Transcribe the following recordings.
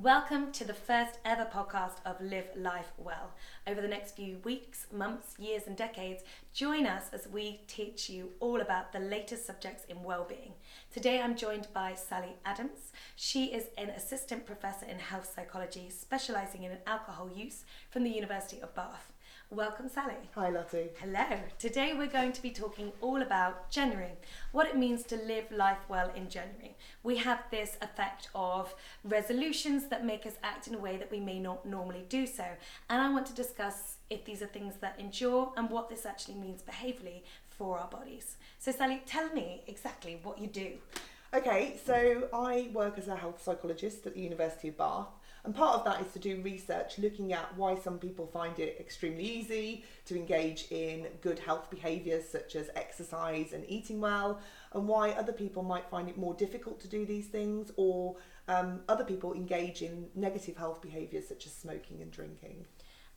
Welcome to the first ever podcast of Live Life Well. Over the next few weeks, months, years and decades, join us as we teach you all about the latest subjects in wellbeing. Today I'm joined by Sally Adams. She is an assistant professor in health psychology, specialising in alcohol use from the University of Bath. Welcome, Sally. Hi, Lottie. Hello. Today we're going to be talking all about January, what it means to live life well in January. We have this effect of resolutions that make us act in a way that we may not normally do so. And I want to discuss if these are things that endure and what this actually means behaviourally for our bodies. So Sally, tell me exactly what you do. Okay, so I work as a health psychologist at the University of Bath. And part of that is to do research looking at why some people find it extremely easy to engage in good health behaviours such as exercise and eating well, and why other people might find it more difficult to do these things, or other people engage in negative health behaviours such as smoking and drinking.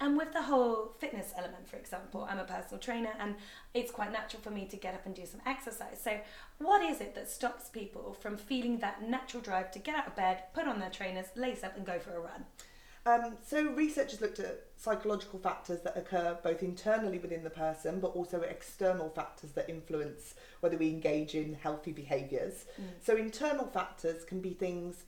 And with the whole fitness element, for example, I'm a personal trainer and it's quite natural for me to get up and do some exercise. So what is it that stops people from feeling that natural drive to get out of bed, put on their trainers, lace up and go for a run? So researchers looked at psychological factors that occur both internally within the person, but also external factors that influence whether we engage in healthy behaviours. So internal factors can be things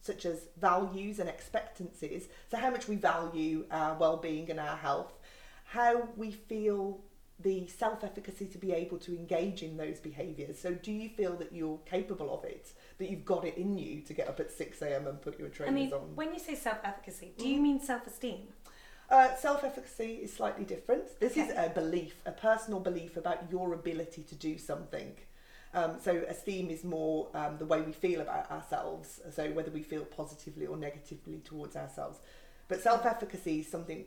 such as values and expectancies, so how much we value our well-being and our health, how we feel the self-efficacy to be able to engage in those behaviours. So do you feel that you're capable of it, that you've got it in you to get up at 6 a.m. and put your trainers on? When you say self-efficacy, do you mean self-esteem? Self-efficacy is slightly different. This is a belief, a personal belief about your ability to do something. So esteem is more the way we feel about ourselves, so whether we feel positively or negatively towards ourselves. But self-efficacy is something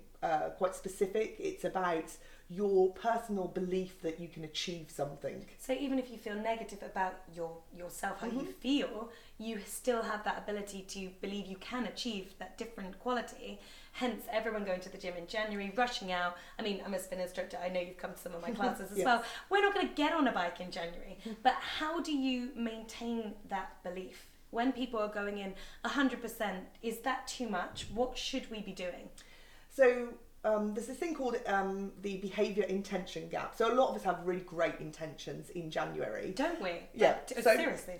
quite specific. It's about your personal belief that you can achieve something. So even if you feel negative about yourself, how you feel, you still have that ability to believe you can achieve that different quality. Hence, everyone going to the gym in January, rushing out. I mean, I'm a spin instructor. I know you've come to some of my classes as Yes. well. We're not going to get on a bike in January. But how do you maintain that belief? When people are going in 100%, is that too much? What should we be doing? So there's this thing called the behaviour intention gap. So a lot of us have really great intentions in January. Don't we? Yeah. Like, So seriously.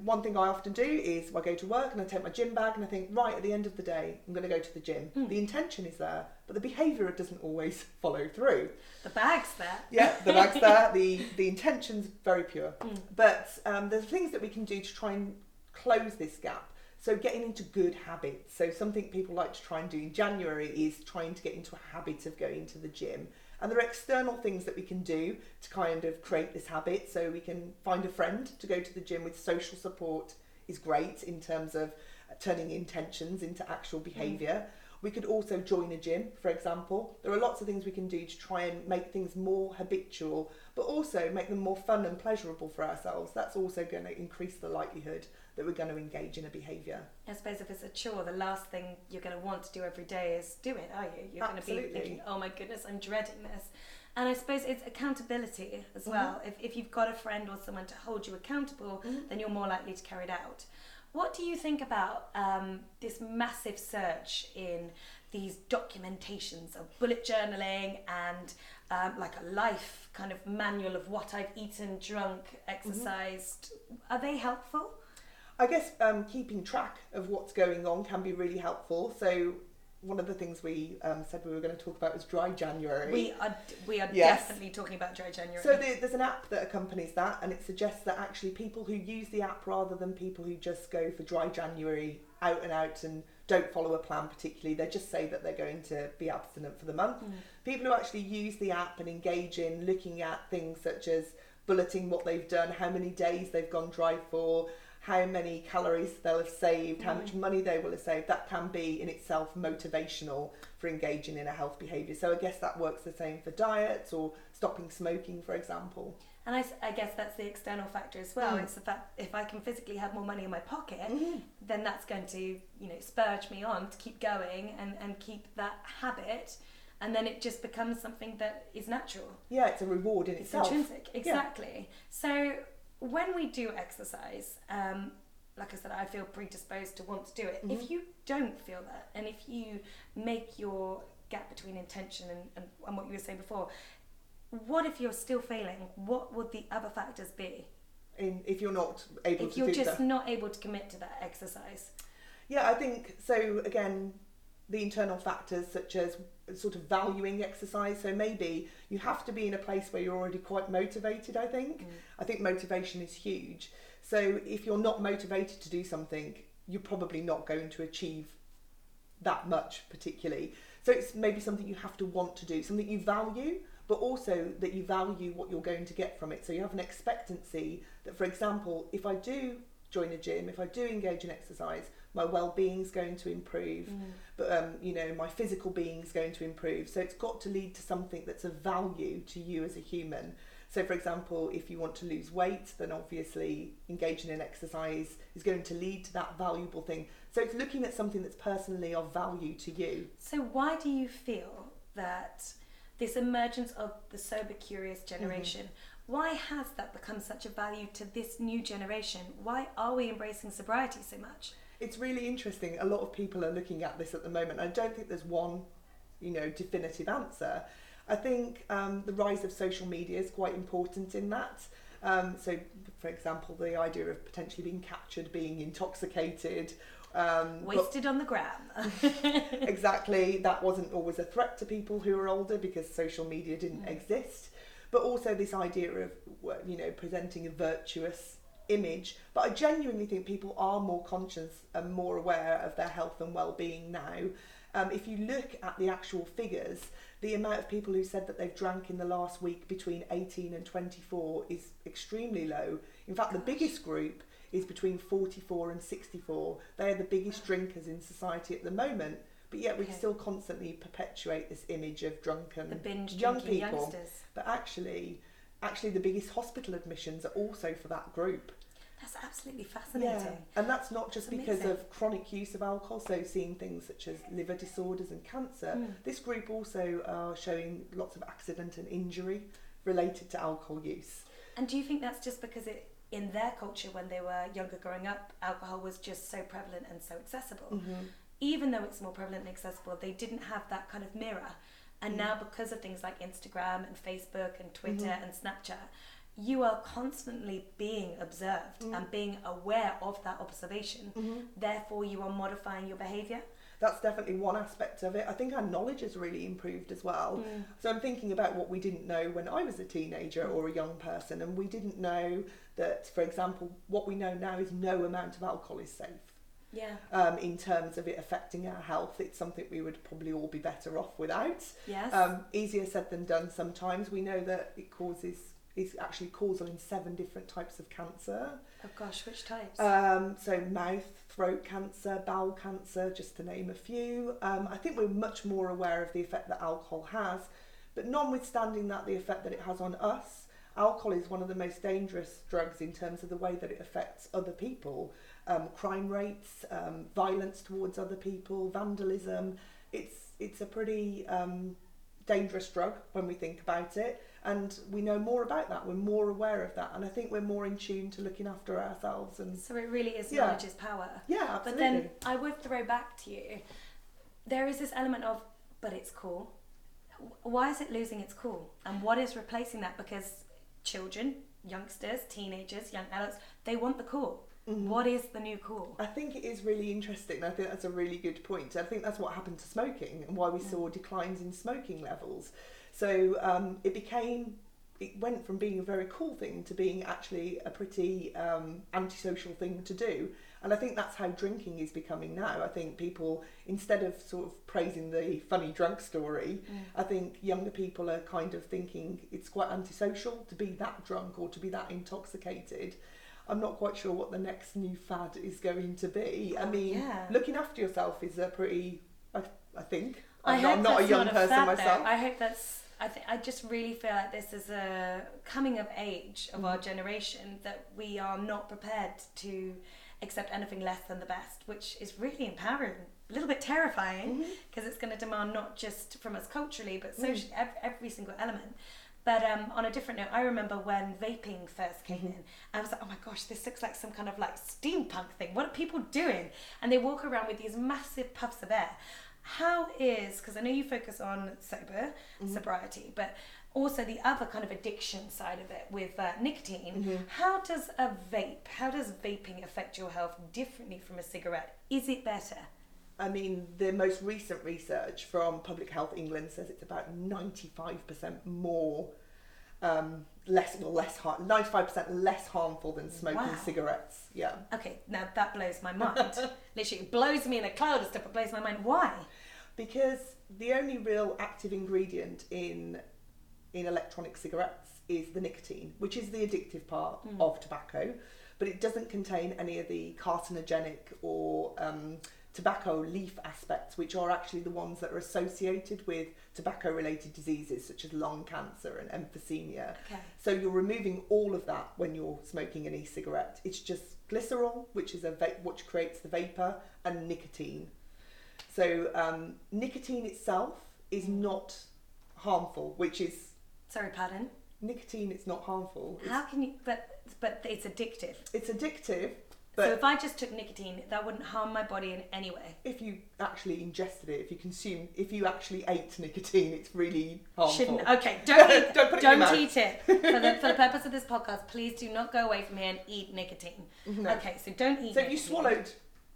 One thing I often do is I go to work and I take my gym bag and I think, right, at the end of the day, I'm going to go to the gym. The intention is there, but the behaviour doesn't always follow through. The bag's there. Yeah, the bag's there. The intention's very pure. But there's things that we can do to try and close this gap. So getting into good habits. So something people like to try and do in January is trying to get into a habit of going to the gym. And there are external things that we can do to kind of create this habit. So we can find a friend to go to the gym with. Social support is great in terms of turning intentions into actual behaviour. We could also join a gym, for example. There are lots of things we can do to try and make things more habitual, but also make them more fun and pleasurable for ourselves. That's also going to increase the likelihood that we're going to engage in a behaviour. I suppose if it's a chore, the last thing you're going to want to do every day is do it, are you? You're going to be thinking, oh my goodness, I'm dreading this. And I suppose it's accountability as well. If you've got a friend or someone to hold you accountable, then you're more likely to carry it out. What do you think about this massive surge in these documentations of bullet journaling and like a life kind of manual of what I've eaten, drunk, exercised? Are they helpful? I guess keeping track of what's going on can be really helpful. So one of the things we said we were going to talk about was dry January. We are Yes. definitely talking about dry January. So there's an app that accompanies that, and it suggests that actually people who use the app rather than people who just go for dry January out and don't follow a plan particularly, they just say that they're going to be abstinent for the month. People who actually use the app and engage in looking at things such as bulleting what they've done, how many days they've gone dry for, how many calories they'll have saved, how much money they will have saved, that can be in itself motivational for engaging in a health behaviour. So I guess that works the same for diets or stopping smoking, for example. And I guess that's the external factor as well. It's the fact if I can physically have more money in my pocket, then that's going to, spurge me on to keep going and keep that habit. And then it just becomes something that is natural. Yeah, it's a reward in itself. It's intrinsic, exactly. Yeah. So when we do exercise, like I said, I feel predisposed to want to do it. If you don't feel that, and if you make your gap between intention and what you were saying before, what if you're still failing? What would the other factors be? If you're not able to do that? If you're just not able to commit to that exercise. Yeah, I think, so again, the internal factors such as sort of valuing exercise. So maybe you have to be in a place where you're already quite motivated, I think. I think motivation is huge. So if you're not motivated to do something, you're probably not going to achieve that much particularly. So it's maybe something you have to want to do, something you value, but also that you value what you're going to get from it. So you have an expectancy that, for example, if I do join a gym, if I do engage in exercise, my well-being is going to improve, but you know, my physical being is going to improve. So it's got to lead to something that's of value to you as a human. So for example, if you want to lose weight, then obviously engaging in exercise is going to lead to that valuable thing. So it's looking at something that's personally of value to you. So why do you feel that this emergence of the sober curious generation, why has that become such a value to this new generation? Why are we embracing sobriety so much? It's really interesting. A lot of people are looking at this at the moment. I don't think there's one, you know, definitive answer. I think the rise of social media is quite important in that. So, for example, the idea of potentially being captured, being intoxicated. Wasted on the gram. Exactly. That wasn't always a threat to people who are older because social media didn't exist. But also this idea of, you know, presenting a virtuous image. But I genuinely think people are more conscious and more aware of their health and well-being now. If you look at the actual figures, the amount of people who said that they've drank in the last week between 18 and 24 is extremely low. In fact, the biggest group is between 44 and 64. They're the biggest drinkers in society at the moment, but yet we still constantly perpetuate this image of drunken the binge young drinking people. youngsters. But actually the biggest hospital admissions are also for that group. That's absolutely fascinating. Yeah, and that's not just That's because amazing. of chronic use of alcohol, so seeing things such as liver disorders and cancer. This group also are showing lots of accident and injury related to alcohol use. And do you think that's just because in their culture when they were younger growing up, alcohol was just so prevalent and so accessible? Even though it's more prevalent and accessible, they didn't have that kind of mirror. And now because of things like Instagram and Facebook and Twitter and Snapchat, you are constantly being observed and being aware of that observation. Therefore, you are modifying your behaviour. That's definitely one aspect of it. I think our knowledge has really improved as well. So I'm thinking about what we didn't know when I was a teenager or a young person, and we didn't know that, for example, what we know now is no amount of alcohol is safe. Yeah. In terms of it affecting our health, it's something we would probably all be better off without. Yes. Easier said than done sometimes. We know that it's actually causal in 7 different types of cancer. Oh gosh, which types? So mouth, throat cancer, bowel cancer, just to name a few. I think we're much more aware of the effect that alcohol has, but notwithstanding that, the effect that it has on us, alcohol is one of the most dangerous drugs in terms of the way that it affects other people. Crime rates, violence towards other people, vandalism. It's a pretty dangerous drug when we think about it, and we know more about that. We're more aware of that, and I think we're more in tune to looking after ourselves. And so it really is knowledge is power. Yeah, absolutely. But then I would throw back to you, there is this element of, but it's cool. Why is it losing its cool? And what is replacing that? Because children, youngsters, teenagers, young adults, they want the cool. What is the new cool? I think it is really interesting. I think that's a really good point. I think that's what happened to smoking and why we saw declines in smoking levels. So it went from being a very cool thing to being actually a pretty antisocial thing to do. And I think that's how drinking is becoming now. I think people, instead of sort of praising the funny drunk story, I think younger people are kind of thinking it's quite antisocial to be that drunk or to be that intoxicated. I'm not quite sure what the next new fad is going to be. I mean, looking after yourself is a pretty, I think. I'm not a young person myself. I hope that's, I just really feel like this is a coming of age of our generation, that we are not prepared to accept anything less than the best, which is really empowering, a little bit terrifying, because it's going to demand not just from us culturally, but socially, every single element. But on a different note, I remember when vaping first came in, I was like, oh my gosh, this looks like some kind of like steampunk thing. What are people doing? And they walk around with these massive puffs of air. How is, because I know you focus on sobriety, but also the other kind of addiction side of it with nicotine. How does vaping affect your health differently from a cigarette? Is it better? I mean, the most recent research from Public Health England says it's about 95% more, 95% less harmful than smoking cigarettes. Yeah. Okay, now that blows my mind. Literally, it blows me in a cloud of stuff. It blows my mind. Why? Because the only real active ingredient in electronic cigarettes is the nicotine, which is the addictive part of tobacco, but it doesn't contain any of the carcinogenic or tobacco leaf aspects, which are actually the ones that are associated with tobacco-related diseases such as lung cancer and emphysema. Okay. So you're removing all of that when you're smoking an e-cigarette. It's just glycerol, which is which creates the vapor, and nicotine. So nicotine itself is not harmful, which is... Sorry, pardon? Nicotine is not harmful. How can you... But it's addictive. It's addictive. But so if I just took nicotine, that wouldn't harm my body in any way? If you actually ingested it, if you actually ate nicotine, it's really harmful. Shouldn't. Okay, don't eat, don't eat it. For the purpose of this podcast, please do not go away from here and eat nicotine. No. Okay, so don't eat nicotine. So if you swallowed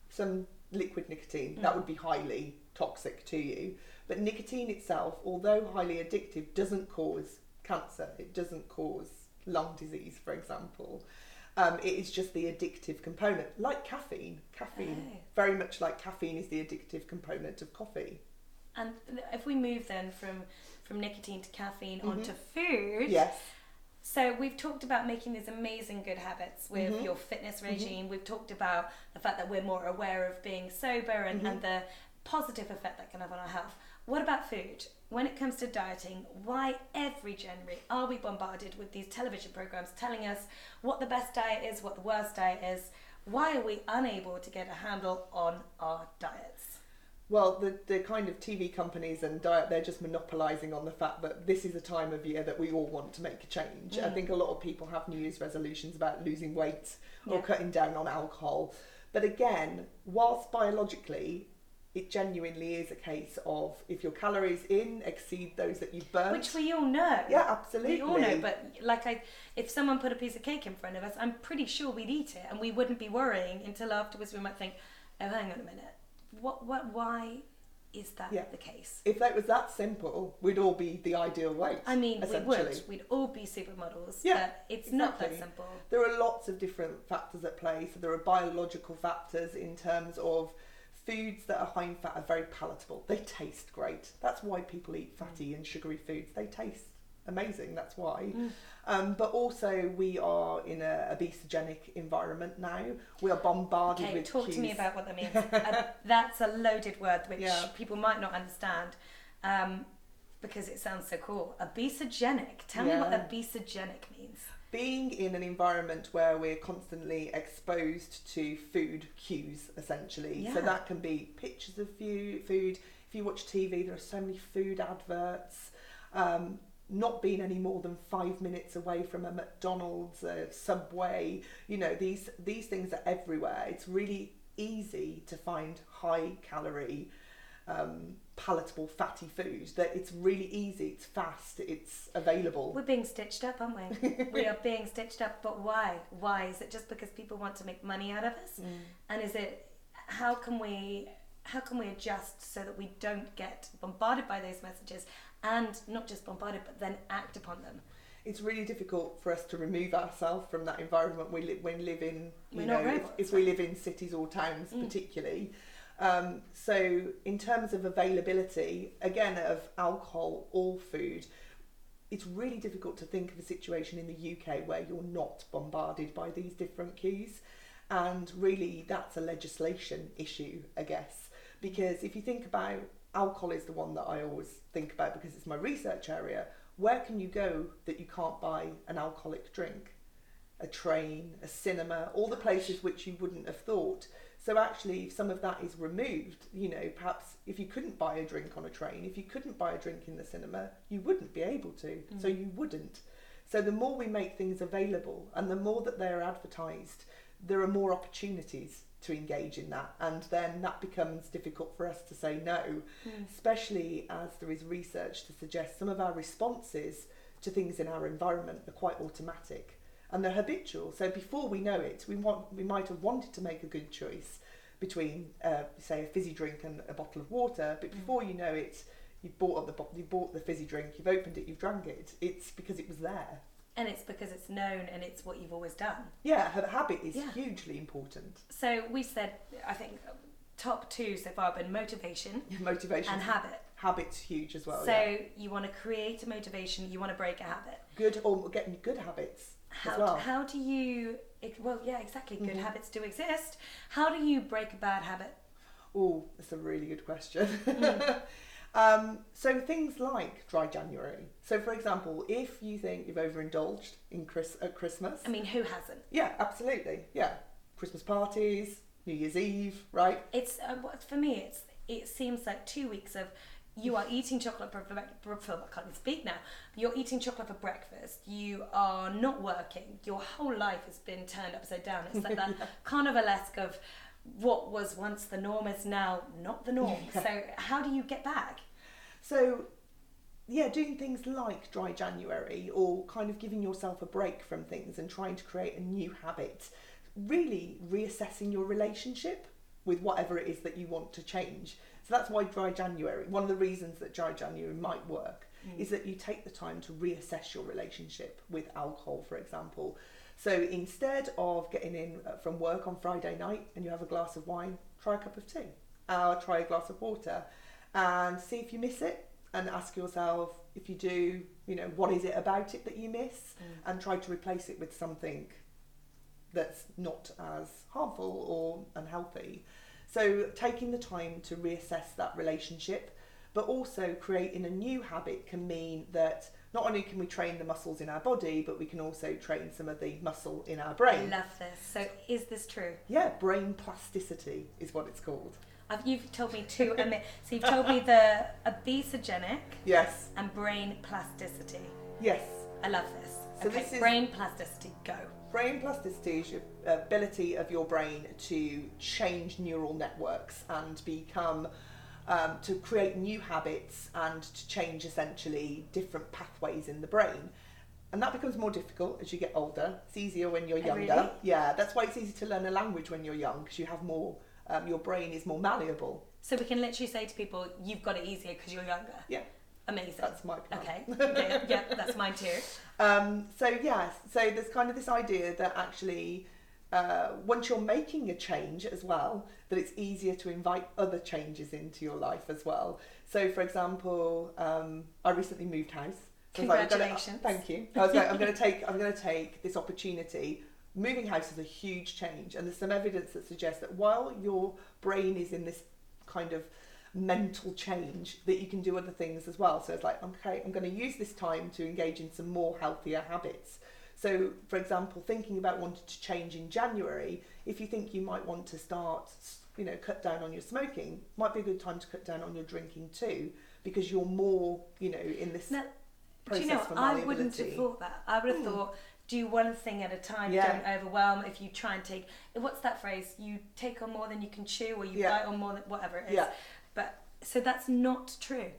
some liquid nicotine, that would be highly toxic to you. But nicotine itself, although highly addictive, doesn't cause cancer. It doesn't cause lung disease, for example. It is just the addictive component, like caffeine. Very much like caffeine is the addictive component of coffee. And if we move then from nicotine to caffeine onto food. Yes. So we've talked about making these amazing good habits with your fitness regime. We've talked about the fact that we're more aware of being sober and the positive effect that can have on our health. What about food? When it comes to dieting, why every January are we bombarded with these television programs telling us what the best diet is, what the worst diet is? Why are we unable to get a handle on our diets? Well, the kind of TV companies and diet, they're just monopolising on the fact that this is a time of year that we all want to make a change. I think a lot of people have New Year's resolutions about losing weight or cutting down on alcohol. But again, whilst biologically it genuinely is a case of if your calories in exceed those that you've burnt. Which we all know. Yeah, absolutely. We all know, but if someone put a piece of cake in front of us, I'm pretty sure we'd eat it and we wouldn't be worrying until afterwards we might think, oh, hang on a minute. Why is that the case? If that was that simple, we'd all be the ideal weight. I mean, we would. We'd all be supermodels, but it's not that simple. There are lots of different factors at play. So there are biological factors in terms of foods that are high in fat are very palatable. They taste great. That's why people eat fatty and sugary foods. They taste amazing. That's why. But also we are in a obesogenic environment now. We are bombarded with talk to me about what that means. That's a loaded word which people might not understand because it sounds so cool. Obesogenic. Tell me what obesogenic means. Being in an environment where we're constantly exposed to food cues, essentially. Yeah. So that can be pictures of food. If you watch TV, there are so many food adverts. Not being any more than 5 minutes away from a McDonald's, a Subway, these things are everywhere. It's really easy to find high calorie, palatable fatty food. That it's really easy, it's fast, it's available. We're being stitched up, aren't we? We are being stitched up, but why? Why? Is it just because people want to make money out of us? And is it, how can we adjust so that we don't get bombarded by those messages and not just bombarded but then act upon them? It's really difficult for us to remove ourselves from that environment we live in, if we live in cities or towns particularly. So in terms of availability, again, of alcohol or food, it's really difficult to think of a situation in the UK where you're not bombarded by these different cues. And really that's a legislation issue, I guess, because if you think about alcohol is the one that I always think about because it's my research area. Where can you go that you can't buy an alcoholic drink? A train, a cinema, all the places which you wouldn't have thought. So actually, if some of that is removed, you know, perhaps if you couldn't buy a drink on a train, if you couldn't buy a drink in the cinema, you wouldn't be able to. So you wouldn't. So the more we make things available and the more that they're advertised, there are more opportunities to engage in that, and then that becomes difficult for us to say no, especially as there is research to suggest some of our responses to things in our environment are quite automatic and they're habitual. So before we know it, we might have wanted to make a good choice between say a fizzy drink and a bottle of water, but before you know it, you've bought the fizzy drink, you've opened it, you've drank it. It's because it was there. And it's because it's known and it's what you've always done. Yeah, habit is hugely important. So we said, I think, top two so far have been motivation. Motivation. And habit. Habit's huge as well. So you want to create a motivation, you want to break a habit. Good, or getting good habits as well. How do you, well, yeah, exactly. Good habits do exist. How do you break a bad habit? Oh, that's a really good question. So things like dry January. So for example, if you think you've overindulged at Christmas. I mean, who hasn't? Yeah, absolutely. Yeah. Christmas parties, New Year's Eve, right? It's for me, it seems like 2 weeks of you are eating chocolate for I can't even speak now. You're eating chocolate for breakfast. You are not working. Your whole life has been turned upside down. It's like that carnivalesque of what was once the norm is now not the norm. So how do you get back? So, yeah, doing things like dry January or kind of giving yourself a break from things and trying to create a new habit, really reassessing your relationship with whatever it is that you want to change. So that's why dry January, one of the reasons that dry January might work is that you take the time to reassess your relationship with alcohol, for example. So instead of getting in from work on Friday night and you have a glass of wine, try a cup of tea, or try a glass of water, and see if you miss it, and ask yourself, if you do, you know, what is it about it that you miss, and try to replace it with something that's not as harmful or unhealthy. So taking the time to reassess that relationship, but also creating a new habit can mean that not only can we train the muscles in our body, but we can also train some of the muscle in our brain. I love this. So is this true? Yeah, brain plasticity is what it's called. You've told me two. So you've told me the obesogenic. Yes. And brain plasticity. Yes. I love this. So okay, this is brain plasticity. Go. Brain plasticity is your ability of your brain to change neural networks and become to create new habits and to change essentially different pathways in the brain. And that becomes more difficult as you get older. It's easier when you're younger. Really? Yeah, that's why it's easy to learn a language when you're young, because you have more. Your brain is more malleable. So we can literally say to people, you've got it easier because you're younger. Yeah. Amazing. That's my plan. Okay. Yeah, that's mine too. So there's kind of this idea that actually once you're making a change as well, that it's easier to invite other changes into your life as well. So for example, I recently moved house. So Congratulations. Thank you. I'm going to take this opportunity. Moving house is a huge change, and there's some evidence that suggests that while your brain is in this kind of mental change, that you can do other things as well. So it's like, okay, I'm going to use this time to engage in some more healthier habits. So for example, thinking about wanting to change in January, if you think you might want to start, cut down on your smoking, might be a good time to cut down on your drinking too, because you're more, in this process for malleability. I wouldn't have thought that. I would have thought, do one thing at a time, don't overwhelm. If you try and take, what's that phrase? You take on more than you can chew, or you bite on more than whatever it is. Yeah. But so that's not true.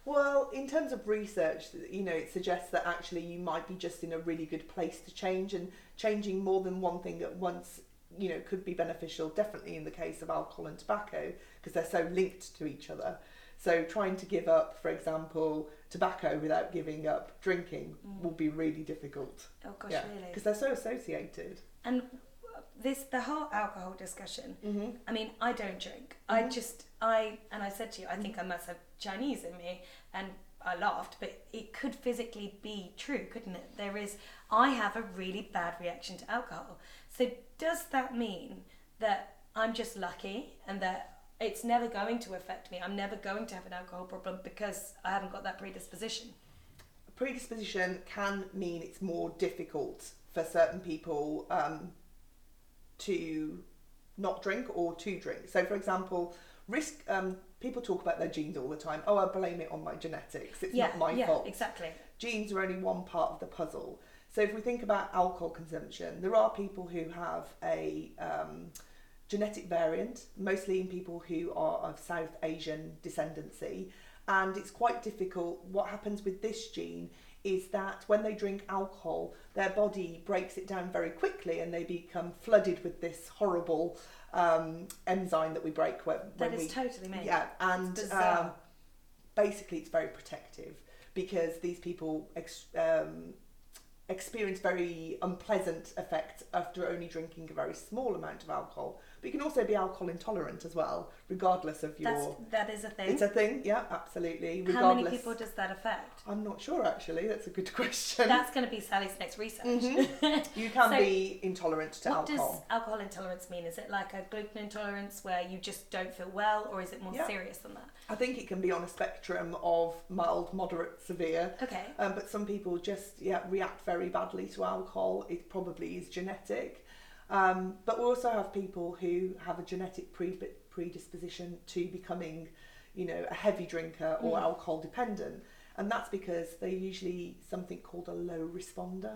Well, in terms of research, it suggests that actually you might be just in a really good place to change, and changing more than one thing at once, could be beneficial, definitely in the case of alcohol and tobacco, because they're so linked to each other. So trying to give up, for example, tobacco without giving up drinking will be really difficult. Oh gosh, really? Because they're so associated. And the whole alcohol discussion, I mean, I don't drink. And I said to you, I think I must have Chinese in me, and I laughed, but it could physically be true, couldn't it? I have a really bad reaction to alcohol. So does that mean that I'm just lucky and that it's never going to affect me? I'm never going to have an alcohol problem because I haven't got that predisposition? Predisposition can mean it's more difficult for certain people to not drink or to drink. So for example, people talk about their genes all the time. Oh, I blame it on my genetics. It's not my fault. Exactly. Genes are only one part of the puzzle. So if we think about alcohol consumption, there are people who have a genetic variant, mostly in people who are of South Asian descendancy, and it's quite difficult. What happens with this gene is that when they drink alcohol, their body breaks it down very quickly and they become flooded with this horrible enzyme that we break that is totally made. Yeah, and basically it's very protective because these people experience very unpleasant effects after only drinking a very small amount of alcohol. But you can also be alcohol intolerant as well, regardless of your... That is a thing? It's a thing, yeah, absolutely. How many people does that affect? I'm not sure, actually. That's a good question. That's going to be Sally's next research. Mm-hmm. You can be intolerant to alcohol. What does alcohol intolerance mean? Is it like a gluten intolerance where you just don't feel well, or is it more serious than that? I think it can be on a spectrum of mild, moderate, severe. Okay. But some people just react very badly to alcohol. It probably is genetic. But we also have people who have a genetic predisposition to becoming, a heavy drinker or alcohol dependent. And that's because they're usually something called a low responder.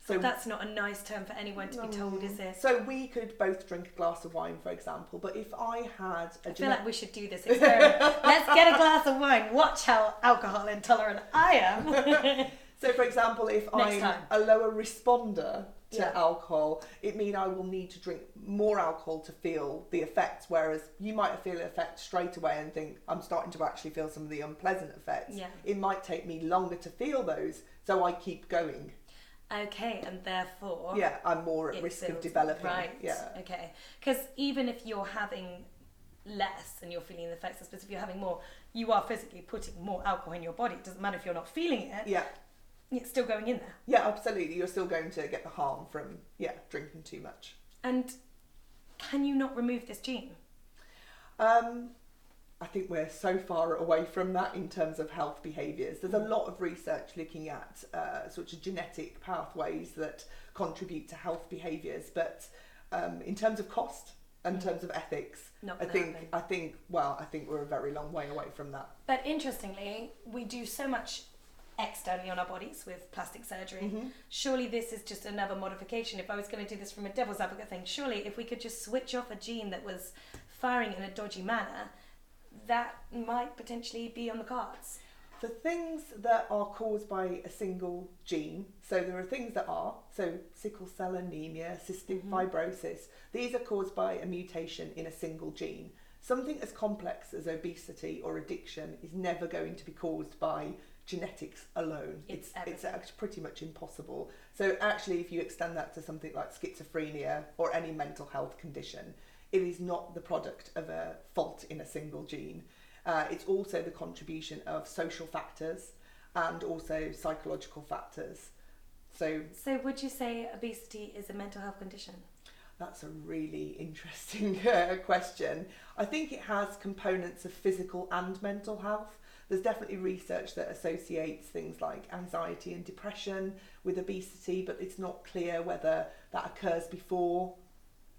So that's not a nice term for anyone to be told, is it? So we could both drink a glass of wine, for example, but if I had I feel like we should do this experiment. Let's get a glass of wine. Watch how alcohol intolerant I am. So, for example, if I'm a lower responder to alcohol, it means I will need to drink more alcohol to feel the effects, whereas you might feel the effect straight away and think, I'm starting to actually feel some of the unpleasant effects. Yeah. It might take me longer to feel those, so I keep going. Okay, and therefore... Yeah, I'm more at risk of developing. Right, yeah. Okay. Because even if you're having less and you're feeling the effects, but if you're having more, you are physically putting more alcohol in your body. It doesn't matter if you're not feeling it. Yeah. It's still going in there. Yeah, absolutely. You're still going to get the harm from, drinking too much. And can you not remove this gene? I think we're so far away from that in terms of health behaviours. There's a lot of research looking at sort of genetic pathways that contribute to health behaviours, but in terms of cost and in terms of ethics, I think we're a very long way away from that. But interestingly, we do so much externally on our bodies with plastic surgery. Mm-hmm. Surely this is just another modification. If I was going to do this from a devil's advocate thing, surely if we could just switch off a gene that was firing in a dodgy manner, that might potentially be on the cards. For things that are caused by a single gene, so there are things that are, so sickle cell anemia, cystic fibrosis, these are caused by a mutation in a single gene. Something as complex as obesity or addiction is never going to be caused by genetics alone. It's pretty much impossible. So actually, if you extend that to something like schizophrenia or any mental health condition, it is not the product of a fault in a single gene. It's also the contribution of social factors and also psychological factors. So would you say obesity is a mental health condition? That's a really interesting question. I think it has components of physical and mental health. There's definitely research that associates things like anxiety and depression with obesity, but it's not clear whether that occurs before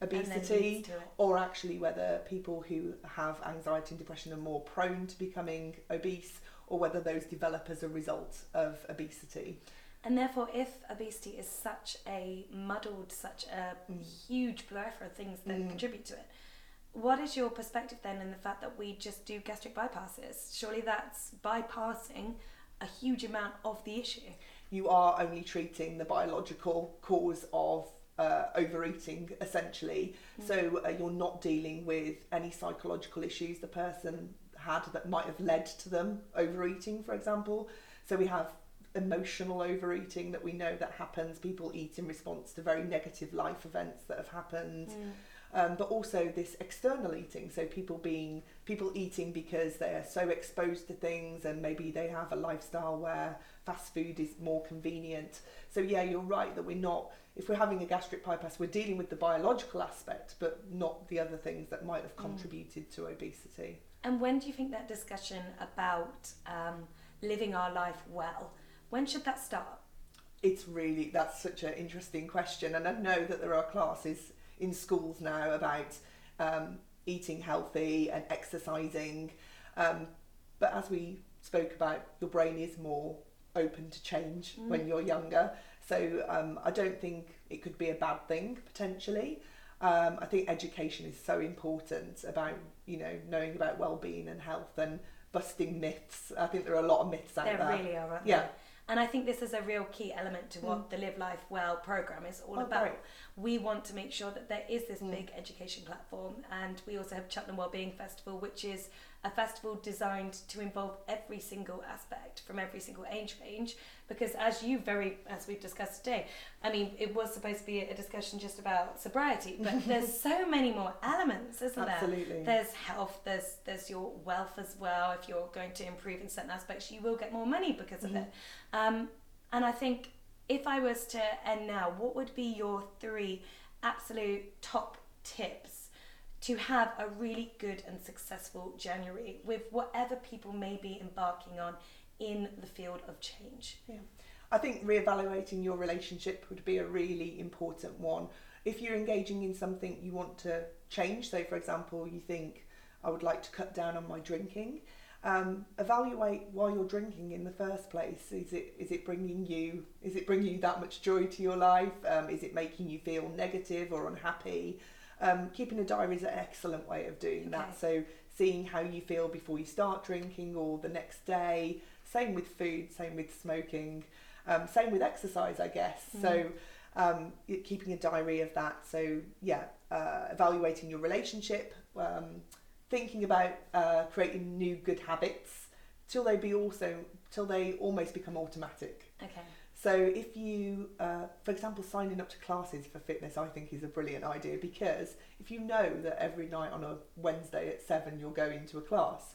obesity or actually whether people who have anxiety and depression are more prone to becoming obese or whether those develop as a result of obesity. And therefore, if obesity is such a huge plethora of things that contribute to it, what is your perspective then in the fact that we just do gastric bypasses? Surely that's bypassing a huge amount of the issue. You are only treating the biological cause of overeating, essentially. So you're not dealing with any psychological issues the person had that might have led to them overeating, for example. So we have emotional overeating that we know that happens. People eat in response to very negative life events that have happened. But also this external eating, so people eating because they are so exposed to things and maybe they have a lifestyle where fast food is more convenient. So yeah, you're right that if we're having a gastric bypass, we're dealing with the biological aspect, but not the other things that might have contributed to obesity. And when do you think that discussion about living our life well, when should that start? That's such an interesting question, and I know that there are classes in schools now about eating healthy and exercising. But as we spoke about, your brain is more open to change when you're younger. So I don't think it could be a bad thing, potentially. I think education is so important about, knowing about well-being and health and busting myths. I think there are a lot of myths out there. There really are, aren't there? And I think this is a real key element to what the Live Life Well programme is all about. Great. We want to make sure that there is this big education platform, and we also have Cheltenham Wellbeing Festival, which is a festival designed to involve every single aspect from every single age range, because as we've discussed today, I mean, it was supposed to be a discussion just about sobriety, but there's so many more elements, isn't there? Absolutely. There's health, there's your wealth as well. If you're going to improve in certain aspects, you will get more money because of it. And I think if I was to end now, what would be your 3 absolute top tips to have a really good and successful January with whatever people may be embarking on in the field of change? Yeah, I think reevaluating your relationship would be a really important one. If you're engaging in something you want to change, so for example, you think, I would like to cut down on my drinking, evaluate why you're drinking in the first place. Is it bringing you that much joy to your life? Is it making you feel negative or unhappy? Keeping a diary is an excellent way of doing that. So seeing how you feel before you start drinking or the next day. Same with food, same with smoking, same with exercise, I guess. So keeping a diary of that. So evaluating your relationship, thinking about creating new good habits till they almost become automatic. Okay. So if you, for example, signing up to classes for fitness, I think is a brilliant idea, because if you know that every night on a Wednesday at 7 you're going to a class,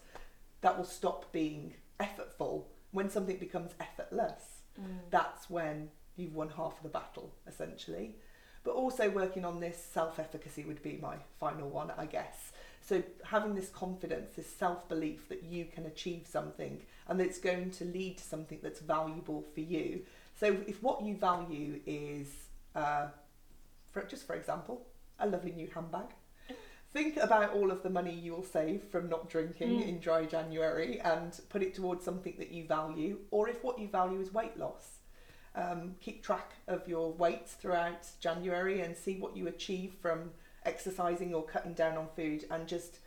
that will stop being effortful. When something becomes effortless, that's when you've won half of the battle, essentially. But also working on this self-efficacy would be my final one, I guess. So having this confidence, this self-belief that you can achieve something and that it's going to lead to something that's valuable for you. So if what you value is, for example, a lovely new handbag, think about all of the money you will save from not drinking in dry January and put it towards something that you value. Or if what you value is weight loss, keep track of your weight throughout January and see what you achieve from exercising or cutting down on food, and just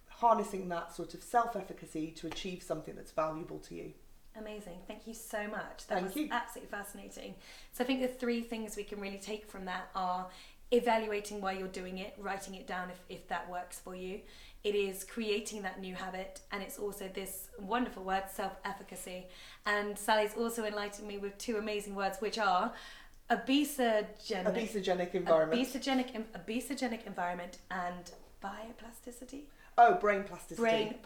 harnessing that sort of self-efficacy to achieve something that's valuable to you. Amazing. Thank you so much. That was absolutely fascinating. So I think the 3 things we can really take from that are evaluating why you're doing it, writing it down if that works for you. It is creating that new habit, and it's also this wonderful word, self-efficacy. And Sally's also enlightened me with 2 amazing words, which are obesogenic environment and bioplasticity. Oh, brain plasticity.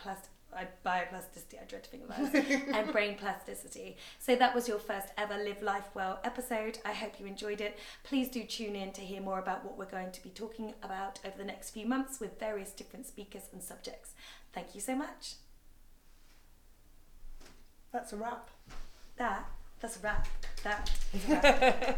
Bioplasticity, I dread to think about it. And brain plasticity. So that was your first ever Live Life Well episode. I hope you enjoyed it. Please do tune in to hear more about what we're going to be talking about over the next few months with various different speakers and subjects. Thank you so much. That's a wrap. That's a wrap. That is a wrap.